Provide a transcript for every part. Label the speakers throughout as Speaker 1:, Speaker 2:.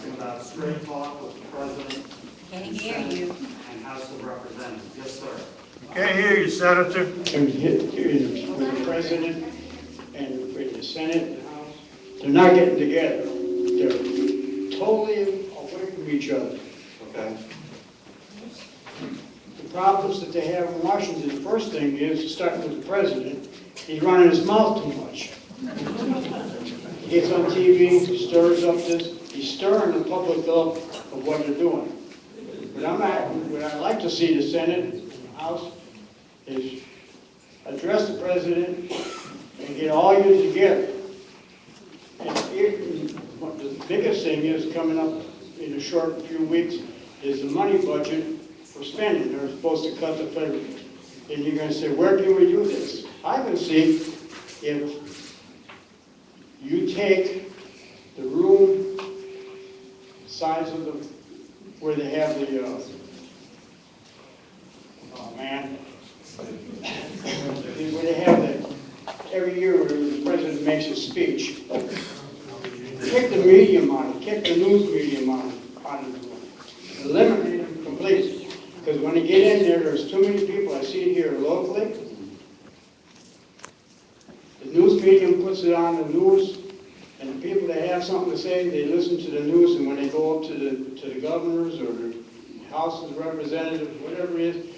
Speaker 1: asking about straight talk with the President
Speaker 2: Can't
Speaker 1: and
Speaker 2: hear
Speaker 1: Senate
Speaker 2: you.
Speaker 1: and House of Representatives. Yes, sir.
Speaker 3: Can't hear you, Senator.
Speaker 4: With the President and with the Senate and the House, they're not getting together. They're totally away from each other.
Speaker 1: Okay.
Speaker 4: The problems that they have in Washington, the first thing is, starting with the President, he's running his mouth too much. He gets on TV, he stirs up this, he's stirring the public up of what they're doing. What I'd like to see the Senate and the House is address the President and get all you together. And the biggest thing is coming up in a short few weeks is the money budget for spending. They're supposed to cut the federal. And you're going to say, where can we do this? I can see if you take the room size of the, where they have the, oh man, where they have the, every year where the President makes a speech. Kick the medium out of it, kick the news medium out of the room. Eliminate them completely. Because when you get in there, there's too many people. I see it here locally. The news medium puts it on the news, and the people that have something to say, they listen to the news, and when they go up to the governors or the House of Representatives, whatever it is,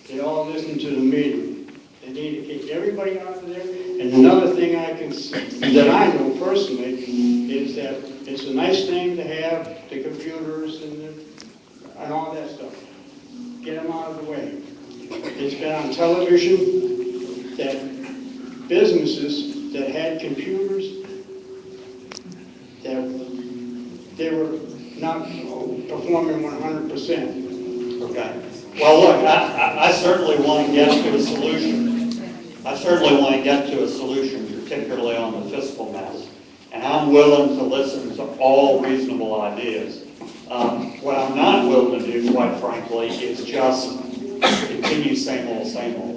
Speaker 4: they all listen to the medium. They need to kick everybody out of there. And another thing I can see, that I know personally, is that it's a nice thing to have the computers and all that stuff. Get them out of the way. It's been on television that businesses that had computers, that they were not performing 100%.
Speaker 1: Okay. Well, look, I certainly want to get to a solution. I certainly want to get to a solution, particularly on the fiscal mess. And I'm willing to listen to all reasonable ideas. What I'm not willing to do, quite frankly, is just continue same old, same old.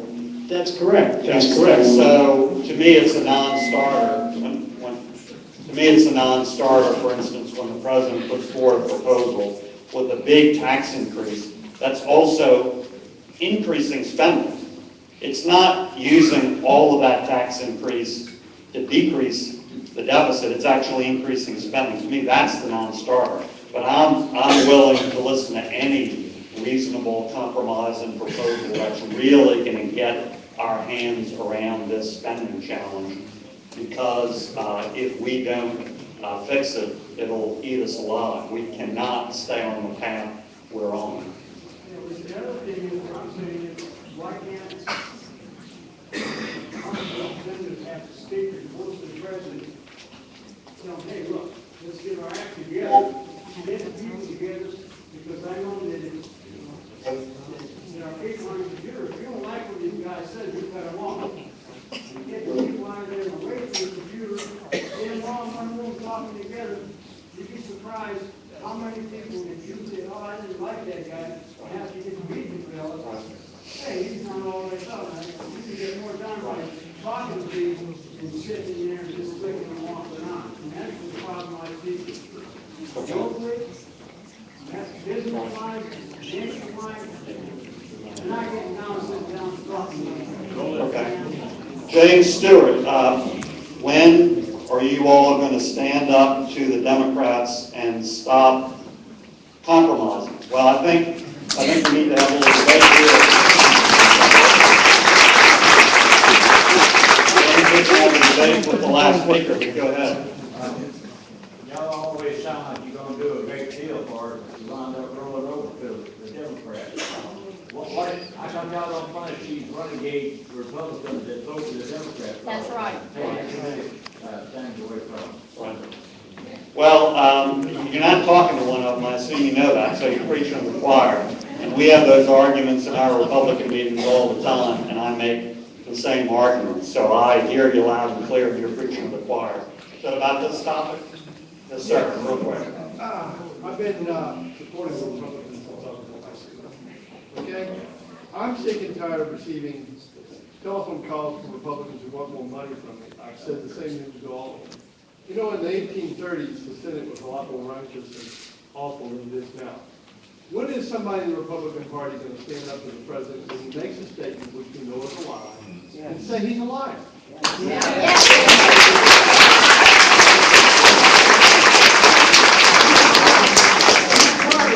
Speaker 4: That's correct. That's correct.
Speaker 1: So to me, it's a non-starter. To me, it's a non-starter, for instance, when the President puts forward a proposal with a big tax increase, that's also increasing spending. It's not using all of that tax increase to decrease the deficit, it's actually increasing spending. To me, that's the non-starter. But I'm willing to listen to any reasonable compromise and proposal that's really going to get our hands around this spending challenge, because if we don't fix it, it'll eat us alive. We cannot stay on the path we're on.
Speaker 4: The other thing is, what I'm saying is, why can't representatives have to speak and vote to the President? Tell them, hey, look, let's get our act together, get the people together, because I know that there are people on the computer. If you don't like what these guys said, you cut them off. Get the people out of there and away from the computer, get them all in one room talking together. You'd be surprised how many people, if you say, oh, I didn't like that guy, and after you get to meet the fellow, hey, he's not all right up. You can get more done by talking to people and sitting there and just clicking them off and on. And that's the problem I see. Locally, that's business-wise, financial-wise, they're not getting down, sitting down, and talking.
Speaker 1: Okay. James Stewart, when are you all going to stand up to the Democrats and stop compromising? Well, I think we need to have a little debate here. I think we have a debate with the last speaker. Go ahead.
Speaker 5: Y'all always sound like you're going to do a great deal for it, but you wind up rolling over to the Democrats. How come y'all don't punish these renegade Republicans that vote for the Democrats?
Speaker 2: That's right.
Speaker 5: Things away from them.
Speaker 1: Well, you're not talking to one of them. I assume you know that, so you're preaching to the choir. And we have those arguments in our Republican meetings all the time, and I make the same arguments. So I hear you loud and clear, and you're preaching to the choir. Is that about this topic? Yes, sir. Real quick.
Speaker 6: I've been supporting the Republicans since I was in high school. Okay? I'm sick and tired of receiving telephone calls from Republicans who want more money from me. I've said the same thing to all of them. You know, in the 1830s, the Senate was a lot more righteous and awful than it is now. When is somebody in the Republican Party going to stand up to the president when he makes a statement which we know is a lie and say he's a liar?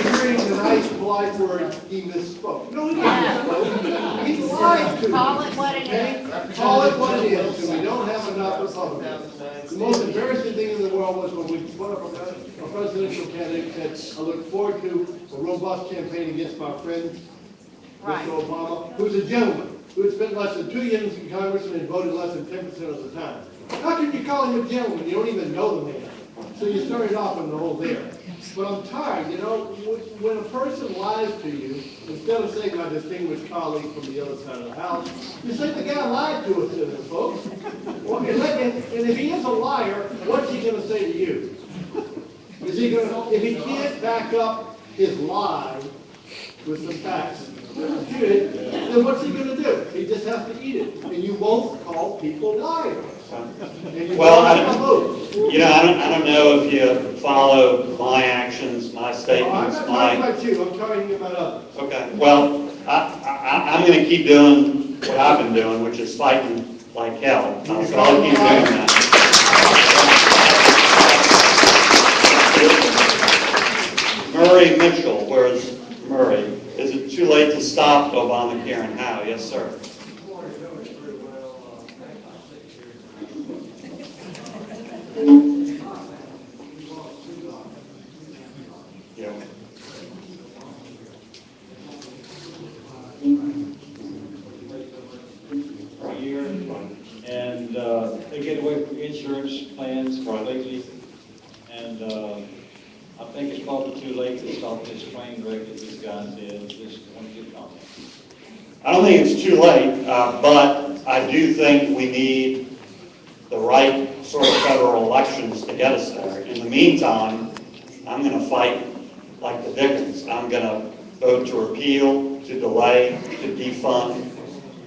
Speaker 6: Hearing the nice, polite word, he misspoke. No, he didn't. He lied to me.
Speaker 2: Call it what it
Speaker 6: Okay?
Speaker 2: is.
Speaker 6: Call it what it is, because we don't have enough Republicans. The most embarrassing thing in the world was when we put up a presidential candidate that I look forward to a robust campaign against my friend,
Speaker 2: Right.
Speaker 6: Mr. Obama, who's a gentleman, who had spent less than 2 years in Congress and had voted less than 10% of the time. How can you call him a gentleman? You don't even know the man. So you started off in the hole there. But I'm tired, you know, when a person lies to you, instead of saying my distinguished colleague from the other side of the house, you say the guy lied to us, folks. Well, and if he is a liar, what's he going to say to you? Is he going to, if he can't back up his lie with some facts, then what's he going to do? He just has to eat it. And you won't call people liars. And you
Speaker 1: Well,
Speaker 6: won't have a vote.
Speaker 1: You know, I don't know if you follow my actions, my
Speaker 6: I'm
Speaker 1: statements,
Speaker 6: not
Speaker 1: my...
Speaker 6: talking about you, I'm talking about others.
Speaker 1: Okay, well, I'm going to keep doing what I've been doing, which is fighting like hell. So I'll keep doing that. Murray Mitchell, where's Murray? Is it too late to stop Obamacare and how? Yes, sir. Yeah.
Speaker 7: Per year, and they get away from insurance plans completely. And I think it's probably too late to stop this train wreck that this guy did. Just want to get comment.
Speaker 1: I don't think it's too late, but I do think we need the right sort of federal elections to get us there. In the meantime, I'm going to fight like the Dickens. I'm going to vote to repeal, to delay, to defund.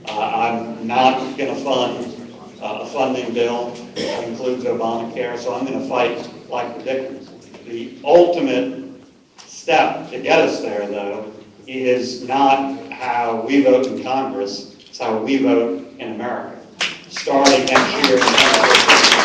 Speaker 1: I'm not going to fund a funding bill that includes Obamacare, so I'm going to fight like the Dickens. The ultimate step to get us there, though, is not how we vote in Congress, it's how we vote in America. Starting next year in